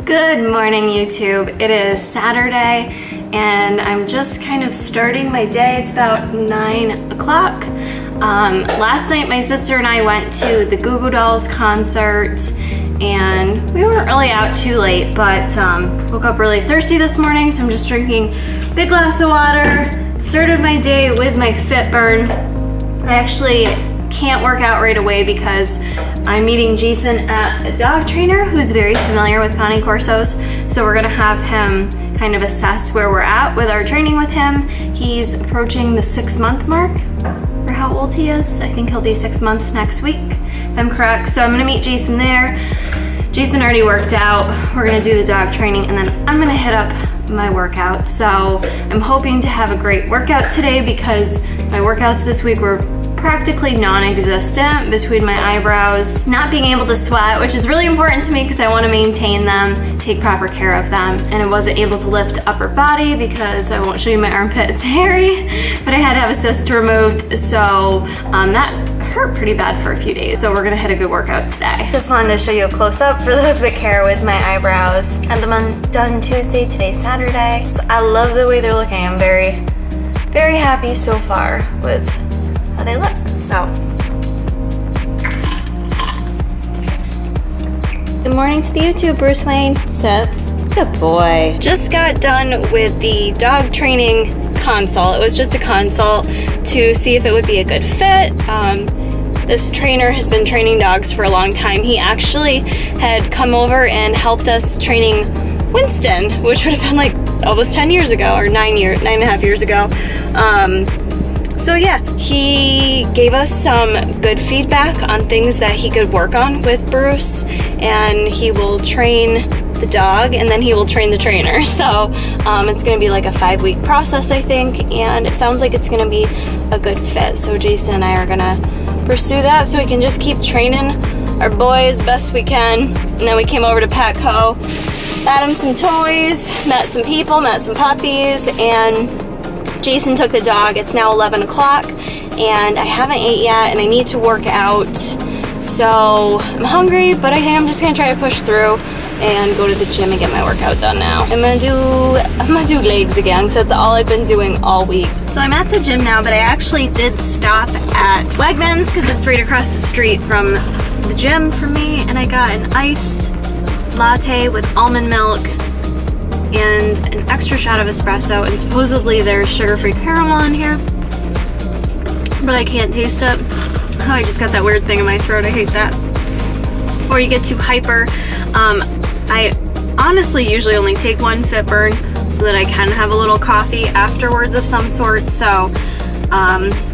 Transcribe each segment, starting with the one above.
Good morning, YouTube. It is Saturday and I'm just kind of starting my day. It's about 9 o'clock. Last night my sister and I went to the Goo Goo Dolls concert and we weren't really out too late, but woke up really thirsty this morning, so I'm just drinking a big glass of water. Started my day with my Fitburn. I actually can't work out right away because I'm meeting Jason at a dog trainer who's very familiar with Cane Corsos. So we're gonna have him kind of assess where we're at with our training with him. He's approaching the 6-month mark for how old he is. I think he'll be 6 months next week, if I'm correct. So I'm gonna meet Jason there. Jason already worked out. We're gonna do the dog training and then I'm gonna hit up my workout. So I'm hoping to have a great workout today because my workouts this week were practically non-existent between my eyebrows, not being able to sweat, which is really important to me because I want to maintain them, take proper care of them. And I wasn't able to lift upper body because I won't show you my armpit, it's hairy, but I had to have a cyst removed, so that hurt pretty bad for a few days. So we're gonna hit a good workout today. Just wanted to show you a close-up for those that care with my eyebrows. Had them done Tuesday, today's Saturday. So I love the way they're looking. I'm very, very happy so far with how they look. So, good morning to the YouTube, Bruce Wayne. What's up? Good boy. Just got done with the dog training consult. It was just a consult to see if it would be a good fit. This trainer has been training dogs for a long time. He actually had come over and helped us training Winston, which would have been like almost 10 years ago, or 9.5 years ago. So yeah, he gave us some good feedback on things that he could work on with Bruce, and he will train the dog and then he will train the trainer. So it's gonna be like a 5-week process, I think, and it sounds like it's gonna be a good fit. So Jason and I are gonna pursue that so we can just keep training our boy as best we can. And then we came over to Petco, got him some toys, met some people, met some puppies, and Jason took the dog. It's now 11 o'clock and I haven't ate yet and I need to work out. So I'm hungry, but I think I'm just gonna try to push through and go to the gym and get my workout done now. I'm gonna do legs again because that's all I've been doing all week. So I'm at the gym now, but I actually did stop at Wegmans because it's right across the street from the gym for me, and I got an iced latte with almond milk and an extra shot of espresso, and supposedly there's sugar-free caramel in here, but I can't taste it. Oh, I just got that weird thing in my throat, I hate that. Before you get too hyper, I honestly usually only take one Fitburn so that I can have a little coffee afterwards of some sort, so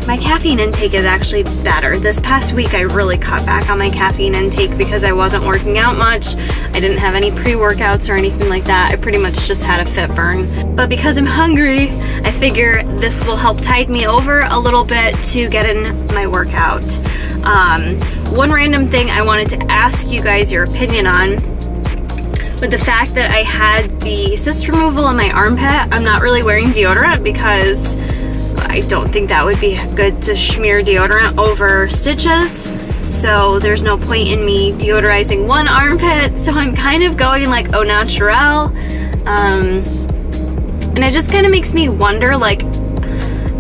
my caffeine intake is actually better. This past week I really cut back on my caffeine intake because I wasn't working out much. I didn't have any pre-workouts or anything like that. I pretty much just had a Fitburn. But because I'm hungry, I figure this will help tide me over a little bit to get in my workout. One random thing I wanted to ask you guys your opinion on, with the fact that I had the cyst removal in my armpit, I'm not really wearing deodorant because I don't think that would be good to smear deodorant over stitches. So there's no point in me deodorizing one armpit. So I'm kind of going like au naturel. And it just kind of makes me wonder, like,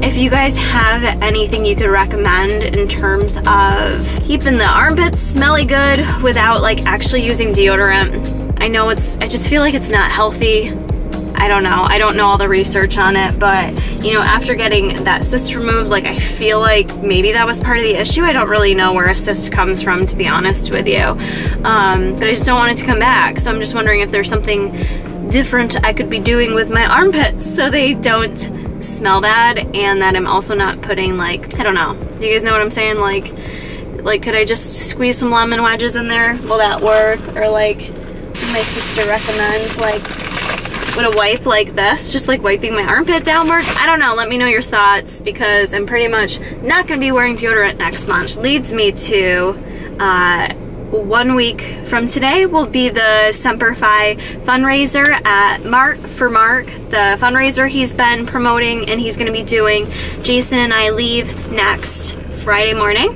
if you guys have anything you could recommend in terms of keeping the armpits smelly good without like actually using deodorant. I know I just feel like it's not healthy. I don't know. I don't know all the research on it, but you know, after getting that cyst removed, like I feel like maybe that was part of the issue. I don't really know where a cyst comes from, to be honest with you. But I just don't want it to come back. So I'm just wondering if there's something different I could be doing with my armpits so they don't smell bad, and that I'm also not putting like, I don't know. You guys know what I'm saying? Like could I just squeeze some lemon wedges in there? Will that work? Or like, my sister recommends, like, would a wipe like this, just like wiping my armpit down, work? I don't know. Let me know your thoughts because I'm pretty much not going to be wearing deodorant next month. Which leads me to 1 week from today will be the Semper Fi fundraiser at Mark, the fundraiser he's been promoting and he's going to be doing. Jason and I leave next Friday morning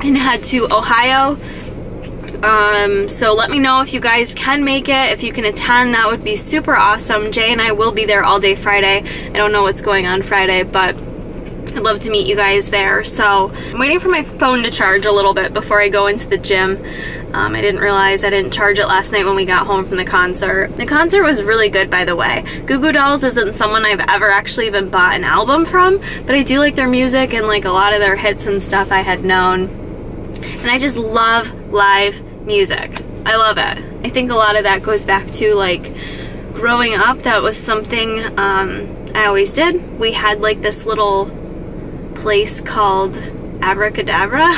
and head to Ohio So let me know if you guys can make it. If you can attend, that would be super awesome. Jay and I will be there all day Friday. I don't know what's going on Friday, but I'd love to meet you guys there. So I'm waiting for my phone to charge a little bit before I go into the gym. I didn't realize I didn't charge it last night when we got home from the concert. The concert was really good, by the way. Goo Goo Dolls isn't someone I've ever actually even bought an album from, but I do like their music and like a lot of their hits and stuff I had known. And I just love live music. I love it. I think a lot of that goes back to like growing up. That was something I always did. We had like this little place called Abracadabra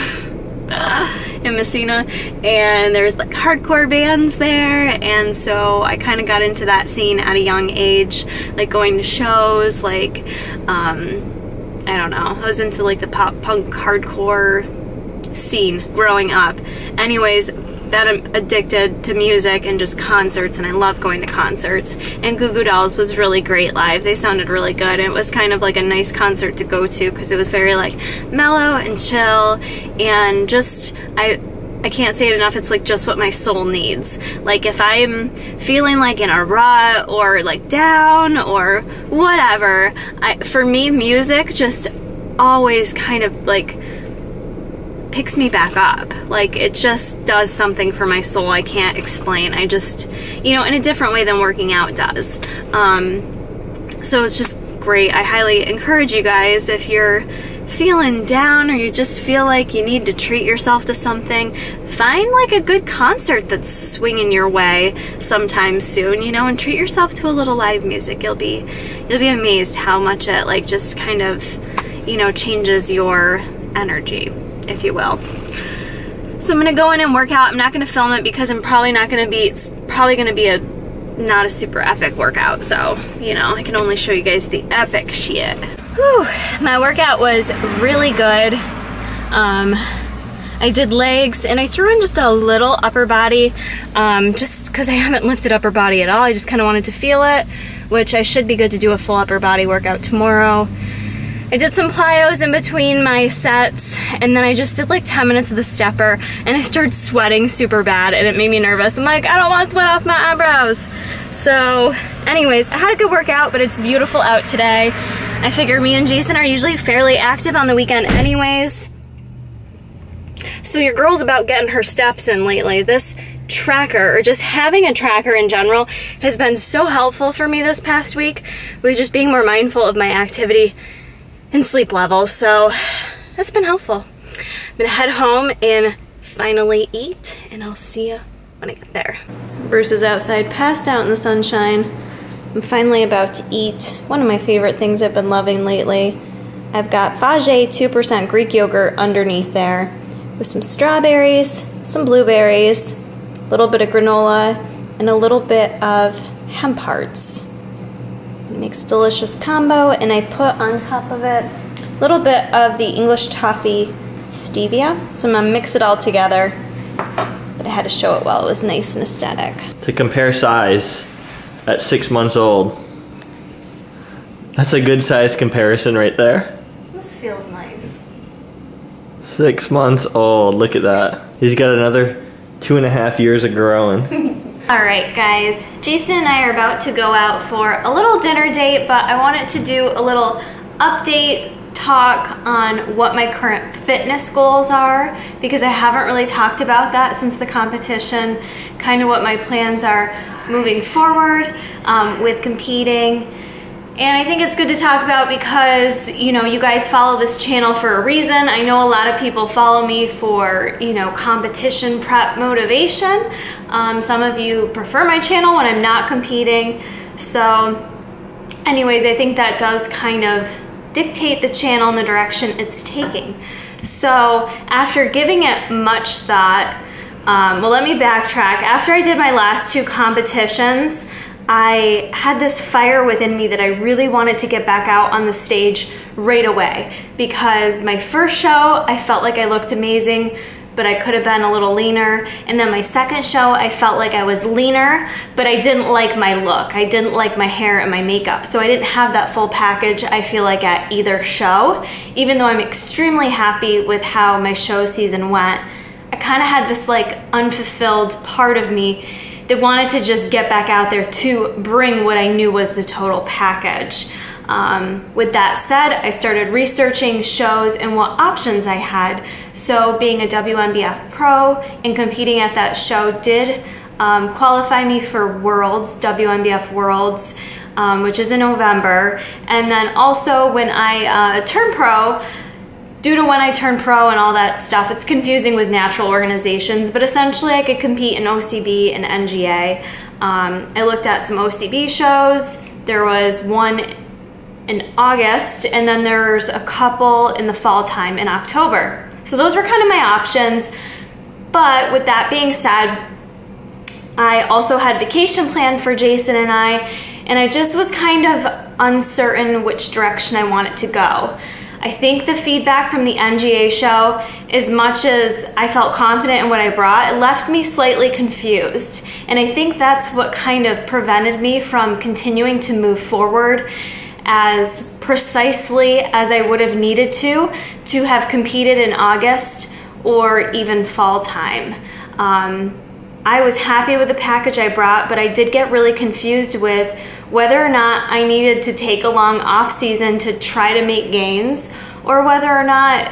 in Messina, and there's like hardcore bands there, and so I kind of got into that scene at a young age, like going to shows, like I don't know, I was into like the pop punk hardcore scene growing up. Anyways, that I'm addicted to music and just concerts, and I love going to concerts. And Goo Goo Dolls was really great live. They sounded really good, and it was kind of like a nice concert to go to because it was very like mellow and chill, and just I can't say it enough, it's like just what my soul needs. Like if I'm feeling like in a rut or like down or whatever, for me music just always kind of like picks me back up. Like it just does something for my soul I can't explain. I just, you know, in a different way than working out does. So it's just great. I highly encourage you guys, if you're feeling down or you just feel like you need to treat yourself to something, find like a good concert that's swinging your way sometime soon, you know, and treat yourself to a little live music. You'll be amazed how much it like just kind of, you know, changes your energy, if you will. So I'm gonna go in and work out. I'm not gonna film it because I'm probably not gonna be, it's probably gonna be not a super epic workout. So, you know, I can only show you guys the epic shit. Whew, my workout was really good. I did legs and I threw in just a little upper body, just because I haven't lifted upper body at all. I just kind of wanted to feel it, which I should be good to do a full upper body workout tomorrow. I did some plyos in between my sets, and then I just did like 10 minutes of the stepper, and I started sweating super bad, and it made me nervous. I'm like, I don't want to sweat off my eyebrows. So anyways, I had a good workout, but it's beautiful out today. I figure me and Jason are usually fairly active on the weekend anyways. So your girl's about getting her steps in lately. This tracker, or just having a tracker in general, has been so helpful for me this past week with just being more mindful of my activity and sleep levels, so that's been helpful. I'm gonna head home and finally eat, and I'll see you when I get there. Bruce is outside, passed out in the sunshine. I'm finally about to eat one of my favorite things I've been loving lately. I've got Fage 2% Greek yogurt underneath there with some strawberries, some blueberries, a little bit of granola, and a little bit of hemp hearts. It makes a delicious combo, and I put on top of it a little bit of the English toffee stevia. So I'm gonna mix it all together, but I had to show it while it was nice and aesthetic. To compare size at 6 months old, that's a good size comparison right there. This feels nice. 6 months old, look at that. He's got another 2.5 years of growing. Alright guys, Jason and I are about to go out for a little dinner date, but I wanted to do a little update talk on what my current fitness goals are, because I haven't really talked about that since the competition, kind of what my plans are moving forward with competing. And I think it's good to talk about because, you know, you guys follow this channel for a reason. I know a lot of people follow me for, you know, competition prep motivation. Some of you prefer my channel when I'm not competing. So anyways, I think that does kind of dictate the channel and the direction it's taking. So after giving it much thought, well, let me backtrack. After I did my last 2 competitions, I had this fire within me that I really wanted to get back out on the stage right away, because my first show, I felt like I looked amazing, but I could have been a little leaner. And then my second show, I felt like I was leaner, but I didn't like my look. I didn't like my hair and my makeup. So I didn't have that full package, I feel like, at either show. Even though I'm extremely happy with how my show season went, I kind of had this like unfulfilled part of me that wanted to just get back out there to bring what I knew was the total package. With that said, I started researching shows and what options I had. So being a WNBF pro and competing at that show did qualify me for Worlds, WNBF Worlds, which is in November. And then also when I turned pro, due to when I turned pro and all that stuff, it's confusing with natural organizations, but essentially I could compete in OCB and NGA. I looked at some OCB shows. There was one in August, and then there's a couple in the fall time in October. So those were kind of my options. But with that being said, I also had vacation planned for Jason and I just was kind of uncertain which direction I wanted to go. I think the feedback from the NGA show, as much as I felt confident in what I brought, it left me slightly confused. And I think that's what kind of prevented me from continuing to move forward as precisely as I would have needed to have competed in August or even fall time. I was happy with the package I brought, but I did get really confused with whether or not I needed to take a long off season to try to make gains, or whether or not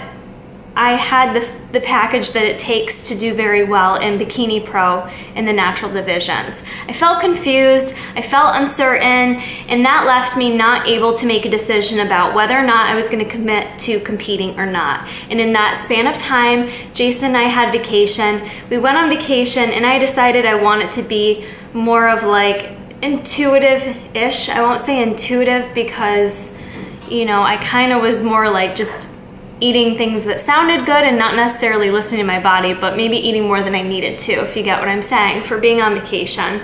I had the package that it takes to do very well in Bikini Pro in the natural divisions. I felt confused, I felt uncertain, and that left me not able to make a decision about whether or not I was going to commit to competing or not. And in that span of time, Jason and I had vacation. We went on vacation and I decided I wanted to be more of like intuitive-ish. I won't say intuitive because, you know, I kind of was more like just eating things that sounded good and not necessarily listening to my body, but maybe eating more than I needed to, if you get what I'm saying, for being on vacation.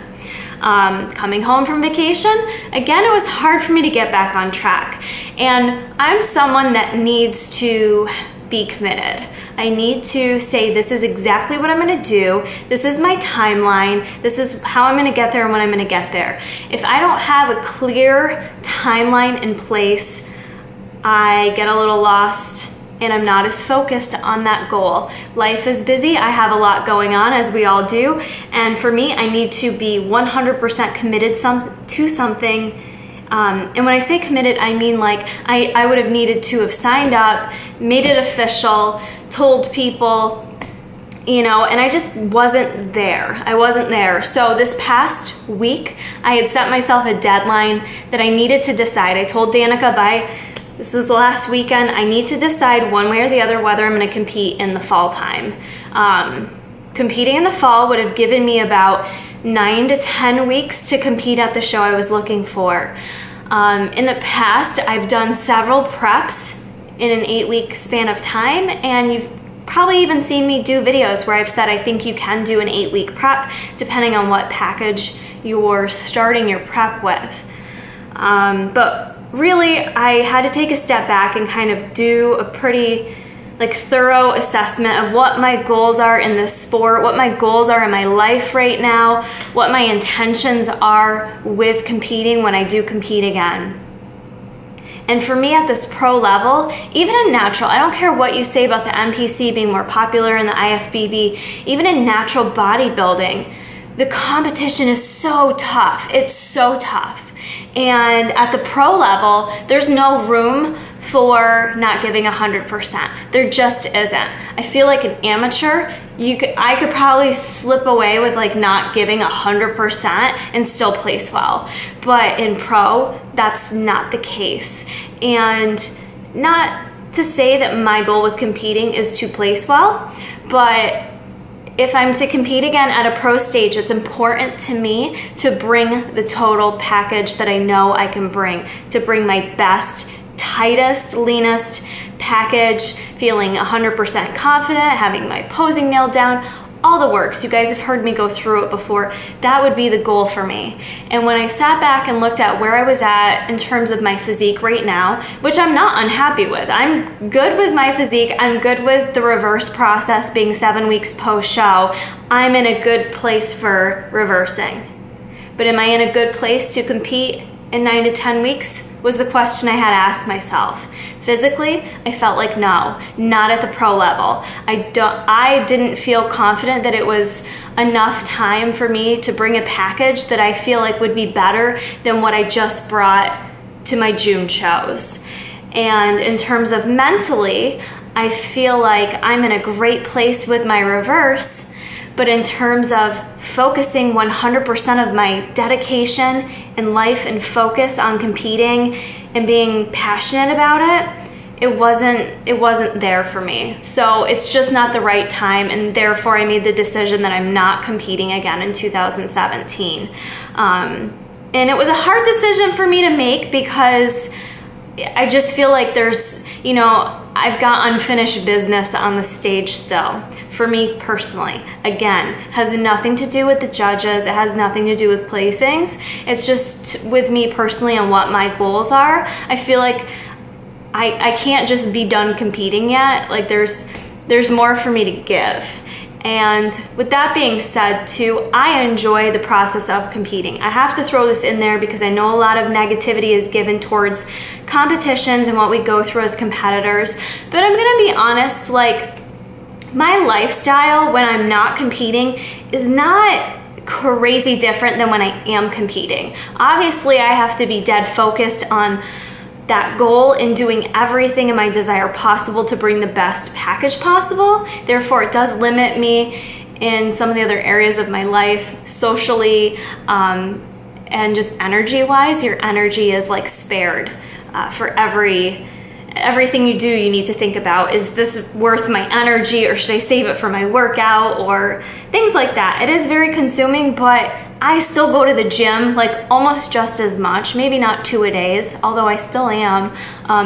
Coming home from vacation, again, it was hard for me to get back on track. And I'm someone that needs to be committed. I need to say, this is exactly what I'm gonna do. This is my timeline. This is how I'm gonna get there and when I'm gonna get there. If I don't have a clear timeline in place, I get a little lost and I'm not as focused on that goal. Life is busy, I have a lot going on, as we all do, and for me, I need to be 100% committed to something. And when I say committed, I mean like I would have needed to have signed up, made it official, told people, you know, and I just wasn't there. I wasn't there. So this past week, I had set myself a deadline that I needed to decide. I told Danica, this was the last weekend, I need to decide one way or the other whether I'm gonna compete in the fall time. Competing in the fall would have given me about 9 to 10 weeks to compete at the show I was looking for. In the past, I've done several preps in an 8-week span of time, and you've probably even seen me do videos where I've said I think you can do an 8-week prep depending on what package you're starting your prep with. But really, I had to take a step back and kind of do a pretty thorough assessment of what my goals are in this sport, what my goals are in my life right now, what my intentions are with competing when I do compete again. And for me at this pro level, even in natural, I don't care what you say about the NPC being more popular in the IFBB, even in natural bodybuilding, the competition is so tough. It's so tough. And at the pro level, there's no room for not giving 100%. There just isn't. I feel like an amateur, I could probably slip away with like not giving 100% and still place well. But in pro, that's not the case. And not to say that my goal with competing is to place well, but if I'm to compete again at a pro stage, it's important to me to bring the total package that I know I can bring, to bring my best, tightest, leanest package, feeling 100% confident, having my posing nailed down, all the works. You guys have heard me go through it before. That would be the goal for me. And when I sat back and looked at where I was at in terms of my physique right now, which I'm not unhappy with. I'm good with my physique. I'm good with the reverse process being 7 weeks post-show. I'm in a good place for reversing. But am I in a good place to compete in 9 to 10 weeks was the question I had to ask myself. Physically, I felt like no, not at the pro level. I didn't feel confident that it was enough time for me to bring a package that I feel like would be better than what I just brought to my June shows. And in terms of mentally, I feel like I'm in a great place with my reverse, but in terms of focusing 100% of my dedication in life and focus on competing and being passionate about it wasn't there for me. So it's just not the right time, and therefore I made the decision that I'm not competing again in 2017. And it was a hard decision for me to make because I just feel like there's, I've got unfinished business on the stage still. For me personally, again, has nothing to do with the judges. It has nothing to do with placings. It's just with me personally and what my goals are. I feel like I can't just be done competing yet. Like there's more for me to give. And with that being said too, I enjoy the process of competing. I have to throw this in there because I know a lot of negativity is given towards competitions and what we go through as competitors. But I'm gonna be honest, like my lifestyle when I'm not competing is not crazy different than when I am competing. Obviously, I have to be dead focused on that goal and doing everything in my desire possible to bring the best package possible. Therefore, it does limit me in some of the other areas of my life, socially, and just energy-wise. Your energy is like spared for everything you do. You need to think about, is this worth my energy, or should I save it for my workout, or things like that. It is very consuming, but I still go to the gym like almost just as much, maybe not 2 a days, although I still am,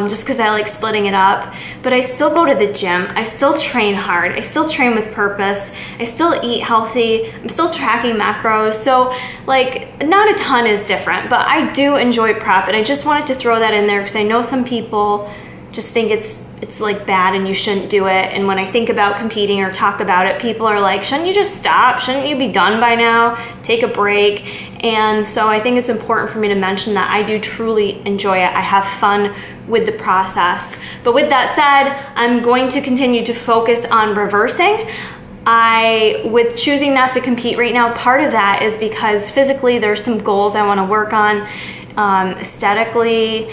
just because I like splitting it up. But I still go to the gym, I still train hard, I still train with purpose, I still eat healthy, I'm still tracking macros. So like not a ton is different, but I do enjoy prep, and I just wanted to throw that in there because I know some people just think it's like bad and you shouldn't do it. And when I think about competing or talk about it, people are like, shouldn't you just stop? Shouldn't you be done by now? Take a break. And so I think it's important for me to mention that I do truly enjoy it. I have fun with the process. But with that said, I'm going to continue to focus on reversing. With choosing not to compete right now, part of that is because physically there's some goals I want to work on, aesthetically,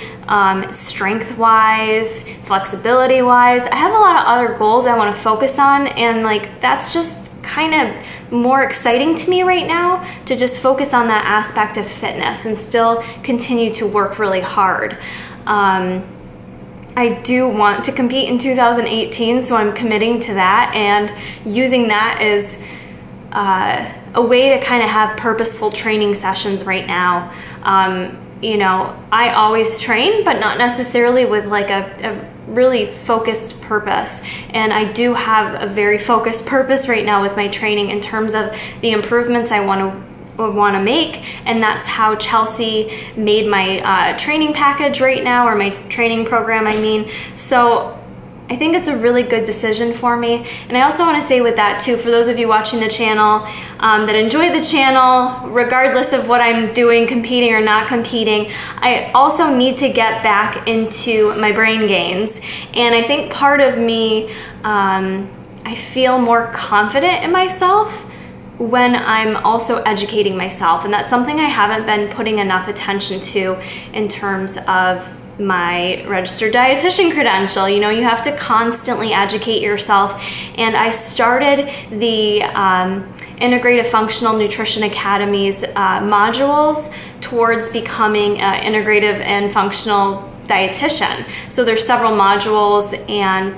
strength-wise, flexibility-wise. I have a lot of other goals I want to focus on, and like that's just kind of more exciting to me right now, to just focus on that aspect of fitness and still continue to work really hard. I do want to compete in 2018, so I'm committing to that and using that as a way to kind of have purposeful training sessions right now. I always train, but not necessarily with like a really focused purpose. And I do have a very focused purpose right now with my training in terms of the improvements I want to make, and that's how Chelsea made my training package right now, or my training program, I mean. So I think it's a really good decision for me. And I also want to say with that too, for those of you watching the channel that enjoy the channel, regardless of what I'm doing, competing or not competing, I also need to get back into my brain gains. And I think part of me, I feel more confident in myself when I'm also educating myself. And that's something I haven't been putting enough attention to in terms of my registered dietitian credential. You have to constantly educate yourself. And I started the Integrative Functional Nutrition Academy's modules towards becoming an integrative and functional dietitian. So there's several modules and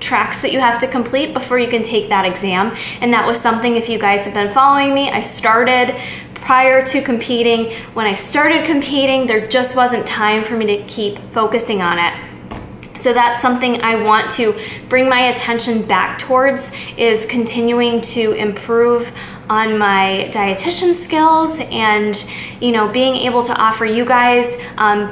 tracks that you have to complete before you can take that exam. And that was something, if you guys have been following me, I started prior to competing. When I started competing, there just wasn't time for me to keep focusing on it. So that's something I want to bring my attention back towards, is continuing to improve on my dietitian skills and, you know, being able to offer you guys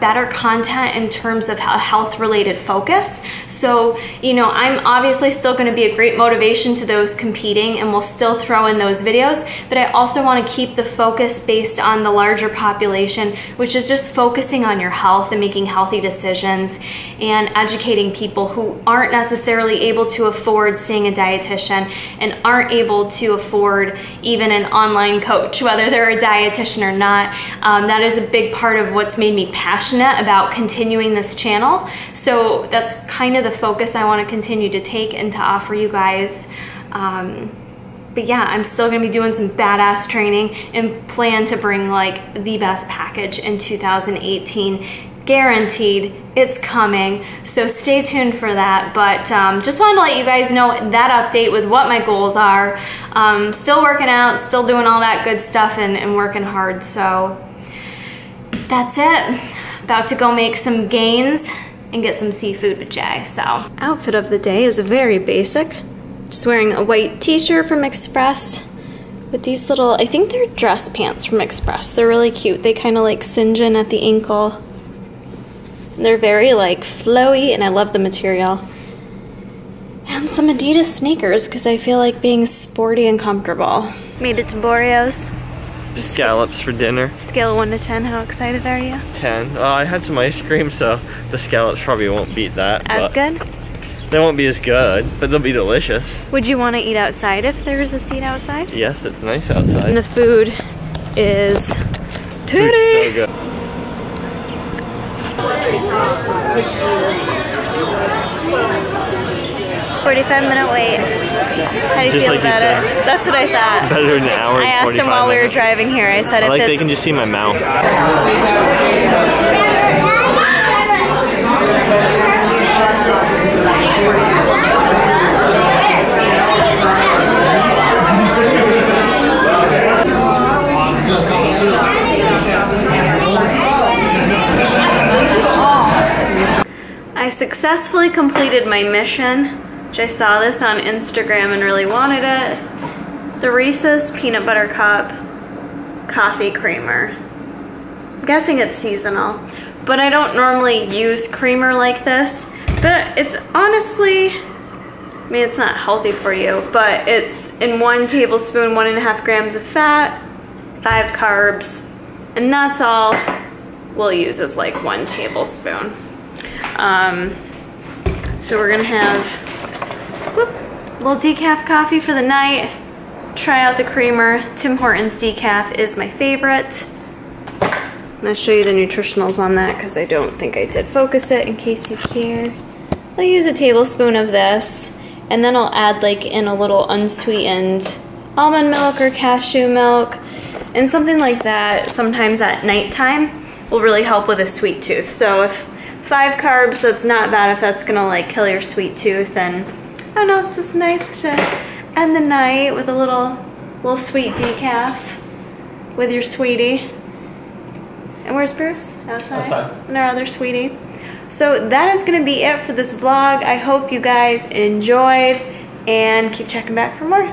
better content in terms of a health-related focus. So, you know, I'm obviously still going to be a great motivation to those competing, and we'll still throw in those videos, but I also want to keep the focus based on the larger population, which is just focusing on your health and making healthy decisions and educating people who aren't necessarily able to afford seeing a dietitian and aren't able to afford even an online coach, whether they're a dietitian or not. That is a big part of what's made me passionate about continuing this channel. So that's kind of the focus I want to continue to take and to offer you guys. But yeah, I'm still gonna be doing some badass training and plan to bring like the best package in 2018. Guaranteed, it's coming. So stay tuned for that. But just wanted to let you guys know that update with what my goals are. Still working out, still doing all that good stuff and working hard. So that's it. About to go make some gains and get some seafood with Jay. So outfit of the day is very basic. Just wearing a white t-shirt from Express with these little, I think they're dress pants from Express. They're really cute. They kind of like singe in at the ankle. They're very like flowy and I love the material. And some Adidas sneakers because I feel like being sporty and comfortable. Made it to Boreo's. Scallops for dinner. Scale of 1 to 10, how excited are you? 10. I had some ice cream, so the scallops probably won't beat that. As good? They won't be as good, but they'll be delicious. Would you want to eat outside if there was a seat outside? Yes, it's nice outside. And the food is titty. So good. 45-minute wait. How do you Just feel like about you it? said. That's what I thought. Better than an hour and I asked him while we were driving here. I said, I if like it's... they can just see my mouth. I successfully completed my mission, which I saw this on Instagram and really wanted it. The Reese's Peanut Butter Cup Coffee Creamer. I'm guessing it's seasonal, but I don't normally use creamer like this. But it's honestly, I mean, it's not healthy for you, but it's in 1 tablespoon, 1.5 grams of fat, 5 carbs, and that's all we'll use is like 1 tablespoon. So we're gonna have a little decaf coffee for the night. Try out the creamer. Tim Hortons decaf is my favorite. I'm gonna show you the nutritionals on that because I don't think I did focus it in case you care. I'll use a tablespoon of this and then I'll add like in a little unsweetened almond milk or cashew milk and something like that sometimes at nighttime will really help with a sweet tooth. So if 5 carbs, that's not bad if that's gonna like kill your sweet tooth, and I don't know, it's just nice to end the night with a little sweet decaf with your sweetie. And where's Bruce? Outside. And our other sweetie. So that is gonna be it for this vlog. I hope you guys enjoyed and keep checking back for more.